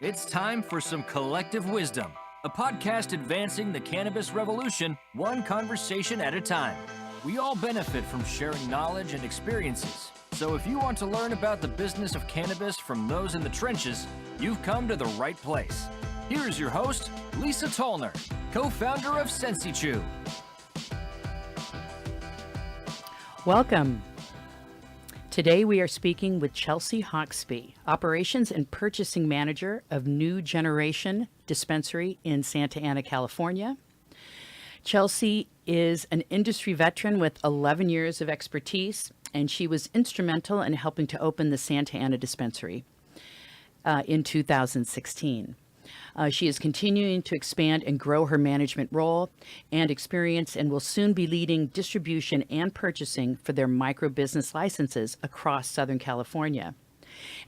It's time for some collective wisdom, a podcast advancing the cannabis revolution one conversation at a time. We all benefit from sharing knowledge and experiences. So if you want to learn about the business of cannabis from those in the trenches, you've come to the right place. Here's your host, Lisa Tollner, co-founder of SensiChew. Welcome. Today we are speaking with Chelsea Hawkesby, Operations and Purchasing Manager of New Generation Dispensary in Santa Ana, California. Chelsea is an industry veteran with 11 years of expertise, and she was instrumental in helping to open the Santa Ana dispensary in 2016. She is continuing to expand and grow her management role and experience, and will soon be leading distribution and purchasing for their micro business licenses across Southern California.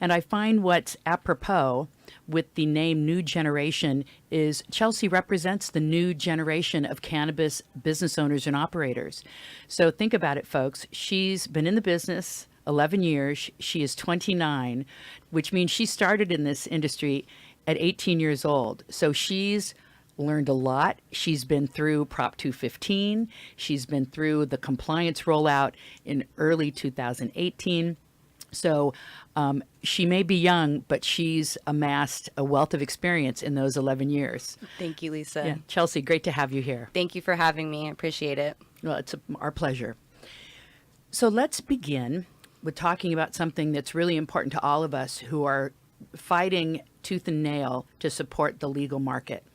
And I find what's apropos with the name New Generation is Chelsea represents the new generation of cannabis business owners and operators. So think about it, folks. She's been in the business 11 years. She is 29, which means she started in this industry at 18 years old. So she's learned a lot. She's been through Prop 215. She's been through the compliance rollout in early 2018. So she may be young, but she's amassed a wealth of experience in those 11 years. Thank you, Lisa. Yeah. Chelsea, great to have you here. Thank you for having me. I appreciate it. Well, it's our pleasure. So let's begin with talking about something that's really important to all of us who are fighting tooth and nail to support the legal market.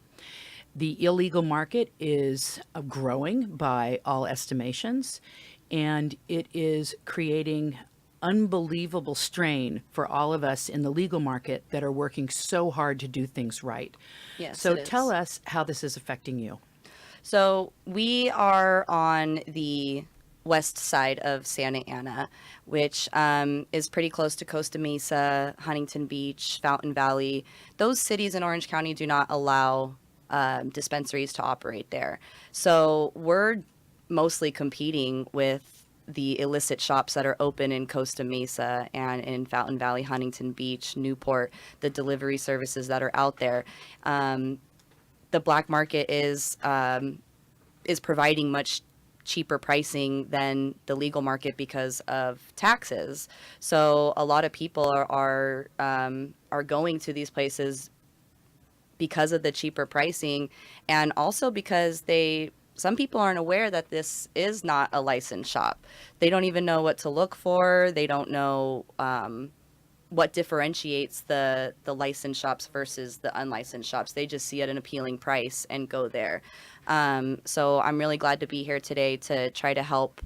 The illegal market is growing by all estimations, and it is creating unbelievable strain for all of us in the legal market that are working so hard to do things right. Yes. So tell us how this is affecting you. So we are on the west side of Santa Ana, which is pretty close to Costa Mesa, Huntington Beach, Fountain Valley. Those cities in Orange County do not allow dispensaries to operate there. So we're mostly competing with the illicit shops that are open in Costa Mesa and in Fountain Valley, Huntington Beach, Newport, the delivery services that are out there. The black market is providing much cheaper pricing than the legal market because of taxes. So a lot of people are going to these places because of the cheaper pricing, and also because some people aren't aware that this is not a licensed shop. They don't even know what to look for. They don't know what differentiates the licensed shops versus the unlicensed shops. They just see it an appealing price and go there. So I'm really glad to be here today to try to help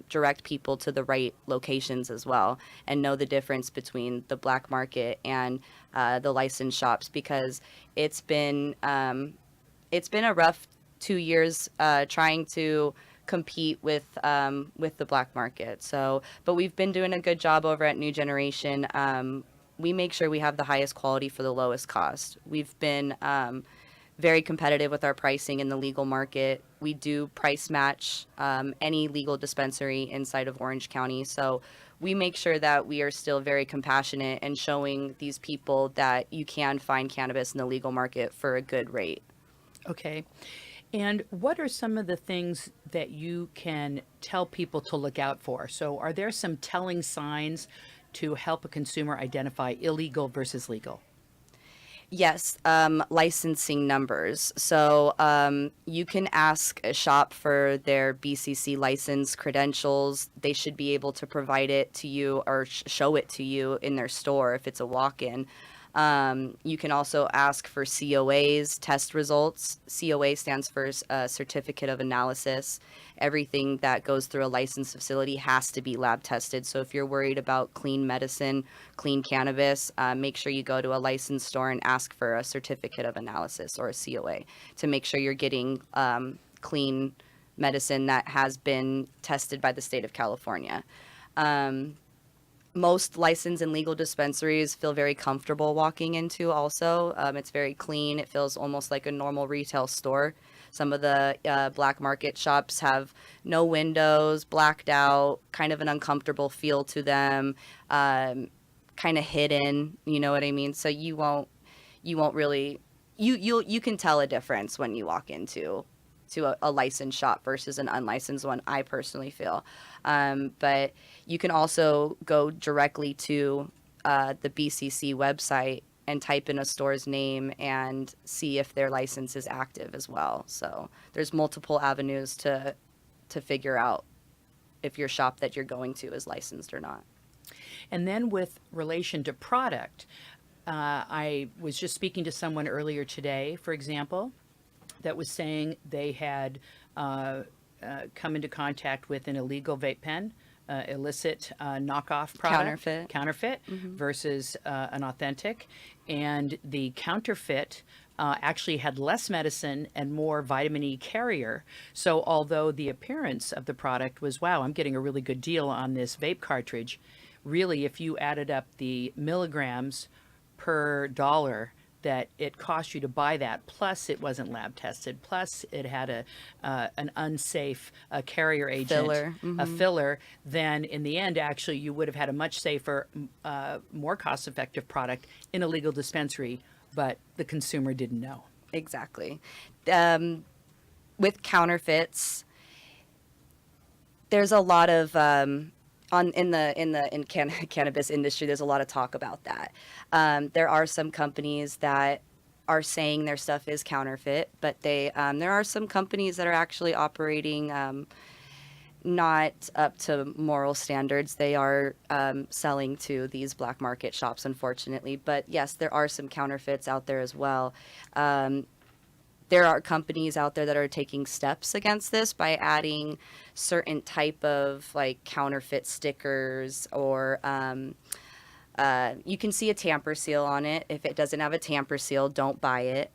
direct people to the right locations as well, and know the difference between the black market and the licensed shops, because it's been a rough 2 years trying to compete with the black market. So, but we've been doing a good job over at New Generation. We make sure we have the highest quality for the lowest cost. We've been very competitive with our pricing in the legal market. We do price match any legal dispensary inside of Orange County. So we make sure that we are still very compassionate and showing these people that you can find cannabis in the legal market for a good rate. Okay. And what are some of the things that you can tell people to look out for? So are there some telling signs to help a consumer identify illegal versus legal? Yes, licensing numbers. So you can ask a shop for their BCC license credentials. They should be able to provide it to you or show it to you in their store if it's a walk-in. You can also ask for COAs, test results. COA stands for Certificate of Analysis. Everything that goes through a licensed facility has to be lab tested. So if you're worried about clean medicine, clean cannabis, make sure you go to a licensed store and ask for a Certificate of Analysis or a COA to make sure you're getting clean medicine that has been tested by the state of California. Most licensed and legal dispensaries feel very comfortable walking into also. It's very clean. It feels almost like a normal retail store. Some of the black market shops have no windows, blacked out, kind of an uncomfortable feel to them, kind of hidden, you know what I mean? So you won't you won't really you can tell a difference when you walk into a licensed shop versus an unlicensed one, I personally feel. But you can also go directly to the BCC website and type in a store's name and see if their license is active as well. So there's multiple avenues to figure out if your shop that you're going to is licensed or not. And then with relation to product, I was just speaking to someone earlier today, for example, that was saying they had come into contact with an illegal vape pen, illicit knockoff product, counterfeit versus an authentic, and the counterfeit actually had less medicine and more vitamin E carrier. So although the appearance of the product was, wow, I'm getting a really good deal on this vape cartridge, really, if you added up the milligrams per dollar that it cost you to buy that, plus it wasn't lab tested, plus it had an unsafe carrier agent, a filler, then in the end, actually, you would have had a much safer, more cost-effective product in a legal dispensary, but the consumer didn't know. Exactly. With counterfeits, there's a lot of cannabis industry, there's a lot of talk about that. There are some companies that are saying their stuff is counterfeit, but there are some companies that are actually operating not up to moral standards. They are selling to these black market shops, unfortunately. But yes, there are some counterfeits out there as well. There are companies out there that are taking steps against this by adding certain type of like counterfeit stickers, or you can see a tamper seal on it. If it doesn't have a tamper seal, don't buy it.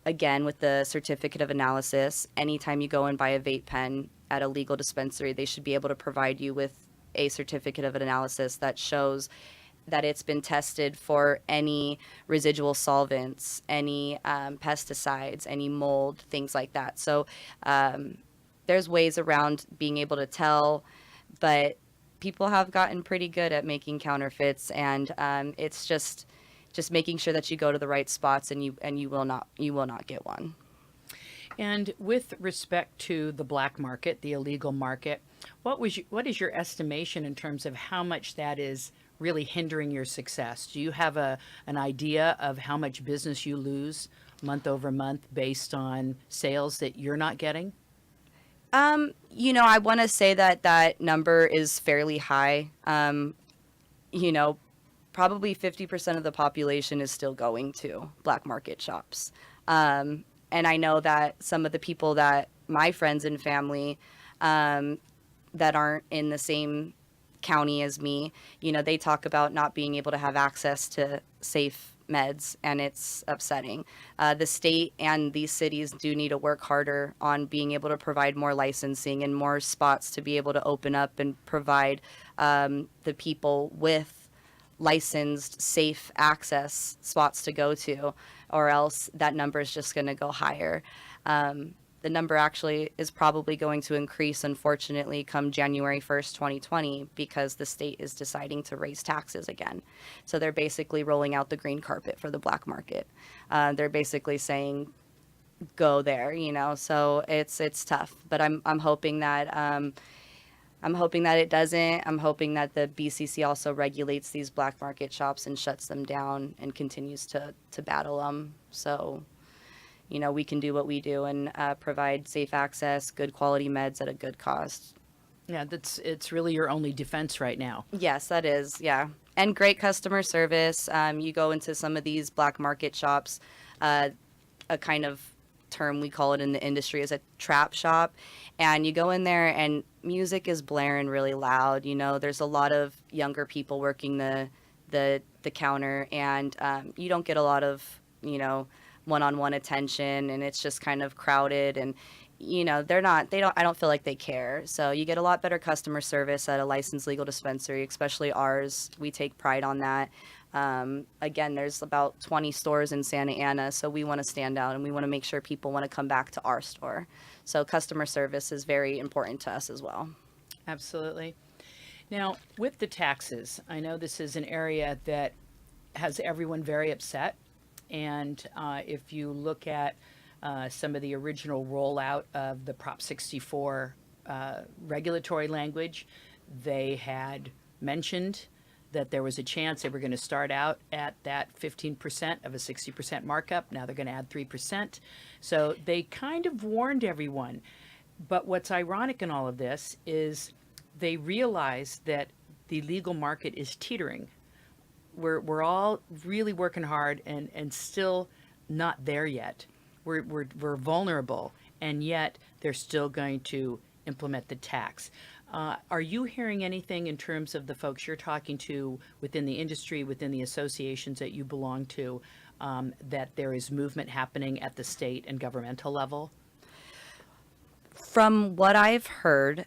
Again, with the certificate of analysis, anytime you go and buy a vape pen at a legal dispensary, they should be able to provide you with a certificate of analysis that shows that it's been tested for any residual solvents, any pesticides, any mold, things like that. So there's ways around being able to tell, but people have gotten pretty good at making counterfeits, and it's just making sure that you go to the right spots, and you will not get one. And with respect to the black market, the illegal market, what is your estimation in terms of how much that is really hindering your success? Do you have an idea of how much business you lose month over month based on sales that you're not getting? I want to say that number is fairly high. Probably 50% of the population is still going to black market shops. And I know that some of the people that my friends and family that aren't in the same county as me, they talk about not being able to have access to safe meds, and it's upsetting. The state and these cities do need to work harder on being able to provide more licensing and more spots to be able to open up and provide the people with licensed, safe access spots to go to, or else that number is just going to go higher. The number actually is probably going to increase, unfortunately, come January 1st, 2020, because the state is deciding to raise taxes again. So they're basically rolling out the green carpet for the black market. They're basically saying, go there, so it's tough. But I'm hoping that it doesn't. I'm hoping that the BCC also regulates these black market shops and shuts them down and continues to battle them. So we can do what we do and provide safe access, good quality meds at a good cost. Yeah, it's really your only defense right now. Yes, that is, yeah. And great customer service. You go into some of these black market shops, a kind of term we call it in the industry is a trap shop, and you go in there and music is blaring really loud. There's a lot of younger people working the counter, and you don't get a lot of, one-on-one attention, and it's just kind of crowded, and I don't feel like they care. So you get a lot better customer service at a licensed legal dispensary, especially ours. We take pride on that. Again, there's about 20 stores in Santa Ana, so we want to stand out, and we want to make sure people want to come back to our store. So customer service is very important to us as well. Absolutely. Now, with the taxes, I know this is an area that has everyone very upset. And if you look at some of the original rollout of the Prop 64 regulatory language, they had mentioned that there was a chance they were going to start out at that 15% of a 60% markup. Now they're going to add 3%. So they kind of warned everyone. But what's ironic in all of this is they realize that the legal market is teetering. We're all really working hard and still not there yet. We're vulnerable, and yet they're still going to implement the tax. Are you hearing anything in terms of the folks you're talking to within the industry, within the associations that you belong to, that there is movement happening at the state and governmental level? From what I've heard,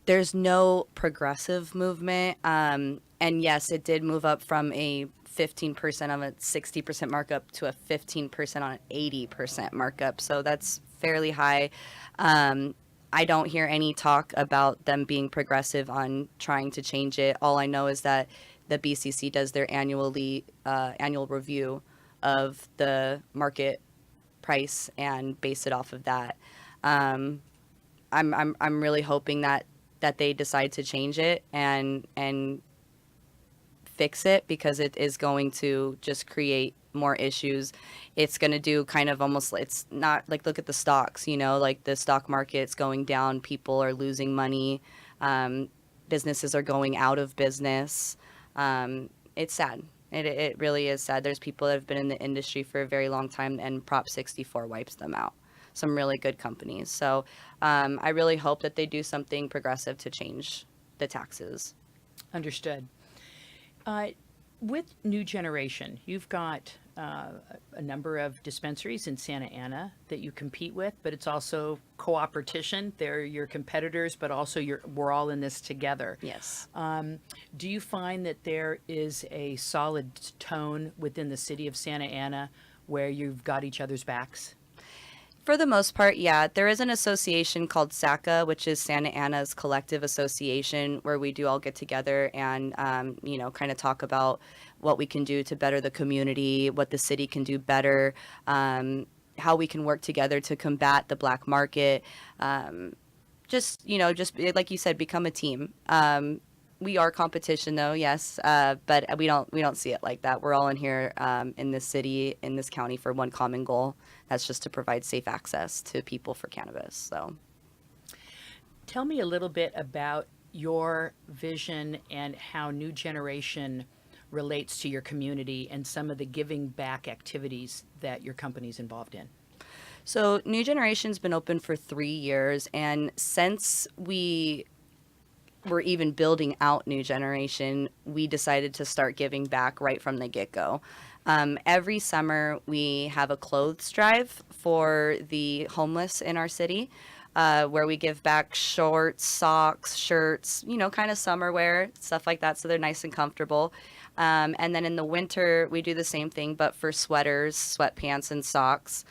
there's no progressive movement. And yes, it did move up from a 15% on a 60% markup to a 15% on an 80% markup. So that's fairly high. I don't hear any talk about them being progressive on trying to change it. All I know is that the BCC does their annual review of the market price and base it off of that. I'm really hoping that they decide to change it and fix it, because it is going to just create more issues. It's going to do kind of almost, it's not like, look at the stocks, like the stock market's going down, people are losing money, businesses are going out of business. It's sad. It really is sad. There's people that have been in the industry for a very long time, and Prop 64 wipes them out. Some really good companies. So I really hope that they do something progressive to change the taxes. Understood. With New Generation, you've got a number of dispensaries in Santa Ana that you compete with, but it's also cooperation. They're your competitors, but also we're all in this together. Yes. Do you find that there is a solid tone within the city of Santa Ana where you've got each other's backs? For the most part, yeah. There is an association called SACA, which is Santa Ana's collective association, where we do all get together and, kind of talk about what we can do to better the community, what the city can do better, how we can work together to combat the black market. Just like you said, become a team. We are competition, though, yes, but we don't see it like that. We're all in here in this city, in this county, for one common goal. That's just to provide safe access to people for cannabis. So, tell me a little bit about your vision and how New Generation relates to your community and some of the giving back activities that your company's involved in. So, New Generation's been open for 3 years, and since we were even building out New Generation, we decided to start giving back right from the get-go. Every summer, we have a clothes drive for the homeless in our city, where we give back shorts, socks, shirts, kind of summer wear, stuff like that, so they're nice and comfortable. And then in the winter, we do the same thing, but for sweaters, sweatpants, and socks.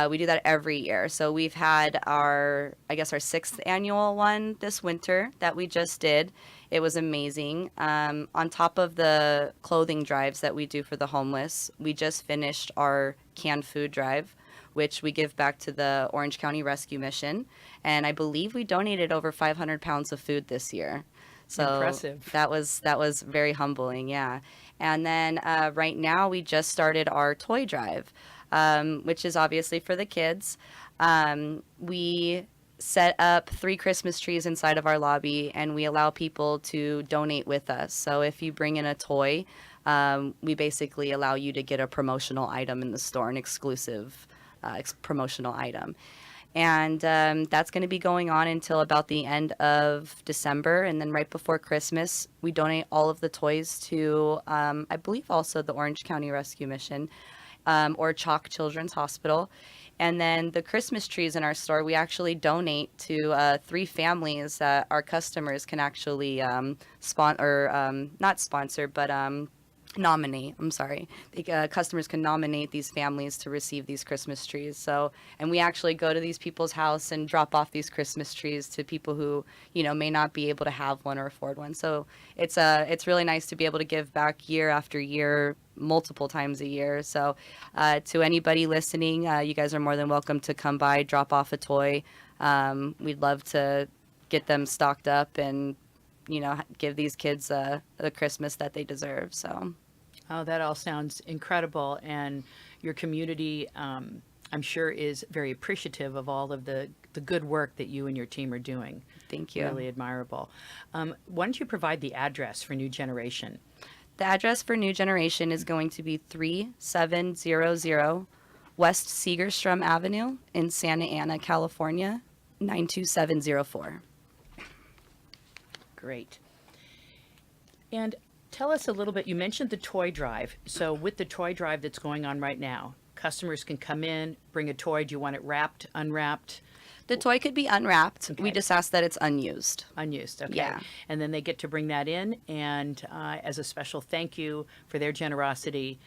We do that every year. So we've had our 6th annual one this winter that we just did. It was amazing. On top of the clothing drives that we do for the homeless, we just finished our canned food drive, which we give back to the Orange County Rescue Mission. And I believe we donated over 500 pounds of food this year. So impressive. That was very humbling, yeah. And then right now we just started our toy drive, which is obviously for the kids. We set up 3 Christmas trees inside of our lobby, and we allow people to donate with us. So if you bring in a toy, we basically allow you to get a promotional item in the store, an exclusive promotional item. And that's going to be going on until about the end of December. And then right before Christmas, we donate all of the toys to, I believe, also the Orange County Rescue Mission, or Chalk Children's Hospital. And then the Christmas trees in our store, we actually donate to 3 families that our customers can actually not sponsor, but nominate. I'm sorry. Customers can nominate these families to receive these Christmas trees. So, and we actually go to these people's house and drop off these Christmas trees to people who, may not be able to have one or afford one. So it's really nice to be able to give back year after year, multiple times a year. So to anybody listening, you guys are more than welcome to come by, drop off a toy. We'd love to get them stocked up and give these kids the Christmas that they deserve. So, oh, that all sounds incredible, and your community, I'm sure, is very appreciative of all of the good work that you and your team are doing. Thank you. Really admirable. Why don't you provide the address for New Generation? The address for New Generation is going to be 3700 West Segerstrom Avenue in Santa Ana, California, 92704. Great. And tell us a little bit, you mentioned the toy drive. So with the toy drive that's going on right now, customers can come in, bring a toy. Do you want it wrapped, unwrapped? The toy could be unwrapped. Okay. We just ask that it's unused. Unused, okay. Yeah. And then they get to bring that in, and as a special thank you for their generosity,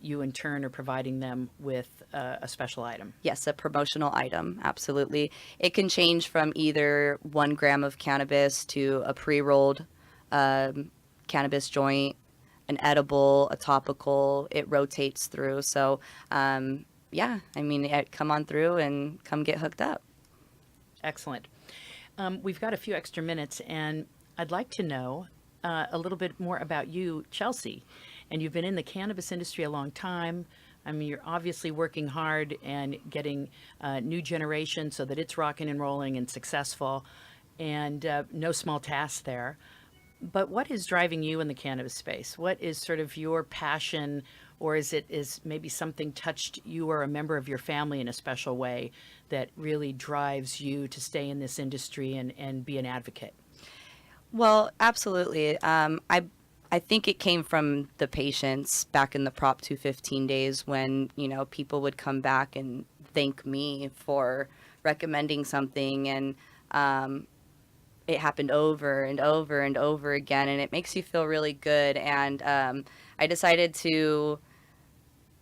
you in turn are providing them with a special item. Yes, a promotional item, absolutely. It can change from either 1 gram of cannabis to a pre-rolled cannabis joint, an edible, a topical. It rotates through. So, come on through and come get hooked up. Excellent. We've got a few extra minutes, and I'd like to know a little bit more about you, Chelsea. And you've been in the cannabis industry a long time. I mean, you're obviously working hard and getting New Generation so that it's rocking and rolling and successful, and no small task there. But what is driving you in the cannabis space? What is sort of your passion, or is maybe something touched you or a member of your family in a special way that really drives you to stay in this industry and be an advocate? Well, absolutely. I think it came from the patients back in the Prop 215 days when, people would come back and thank me for recommending something, and it happened over and over and over again, and it makes you feel really good. And I decided to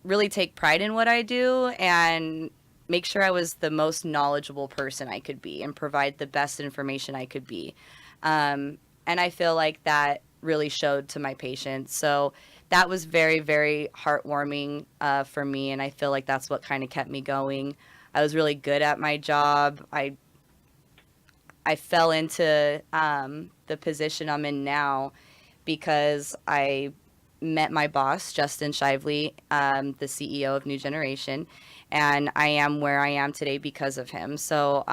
really take pride in what I do and make sure I was the most knowledgeable person I could be and provide the best information I could be. And I feel like that really showed to my patients. So that was very, very heartwarming for me, and I feel like that's what kind of kept me going. I was really good at my job. I fell into the position I'm in now because I met my boss, Justin Shively, the CEO of New Generation, and I am where I am today because of him. So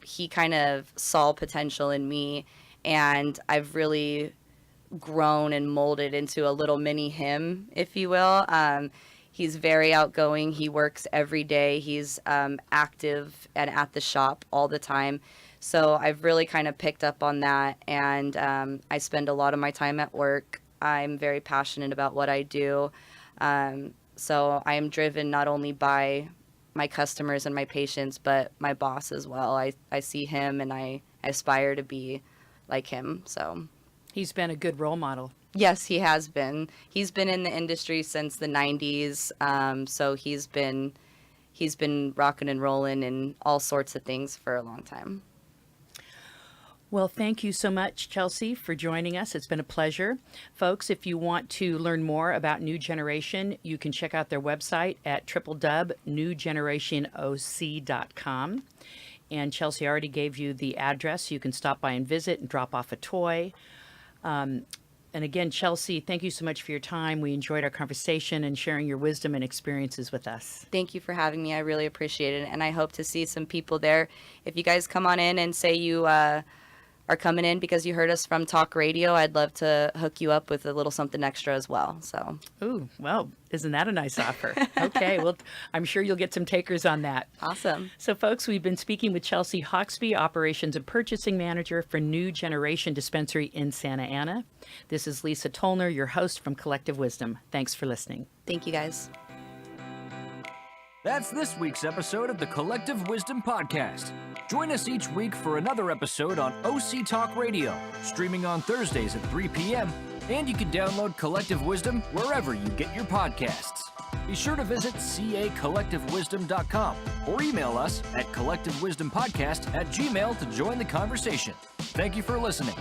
he kind of saw potential in me, and I've really grown and molded into a little mini him, if you will. He's very outgoing. He works every day. He's active and at the shop all the time. So I've really kind of picked up on that, and I spend a lot of my time at work. I'm very passionate about what I do. So I am driven not only by my customers and my patients, but my boss as well. I see him and I aspire to be like him. So He's been a good role model. yes, he has been. He's been in the industry since the 90s. So he's been rocking and rolling in all sorts of things for a long time. Well, thank you so much, Chelsea, for joining us. It's been a pleasure. Folks, if you want to learn more about New Generation, you can check out their website at www.newgenerationoc.com. And Chelsea already gave you the address. You can stop by and visit and drop off a toy. And again, Chelsea, thank you so much for your time. We enjoyed our conversation and sharing your wisdom and experiences with us. Thank you for having me. I really appreciate it. And I hope to see some people there. If you guys come on in and say you are coming in because you heard us from Talk Radio, I'd love to hook you up with a little something extra as well. So, Ooh, well, isn't that a nice offer? Okay, well, I'm sure you'll get some takers on that. awesome. So, folks, we've been speaking with Chelsea Hawkesby, Operations and Purchasing Manager for New Generation Dispensary in Santa Ana. This is Lisa Tollner, your host from Collective Wisdom. Thanks for listening. Thank you, guys. That's this week's episode of the Collective Wisdom Podcast. Join us each week for another episode on OC Talk Radio, streaming on Thursdays at 3 p.m. And you can download Collective Wisdom wherever you get your podcasts. Be sure to visit cacollectivewisdom.com or email us at collectivewisdompodcast@gmail.com to join the conversation. Thank you for listening.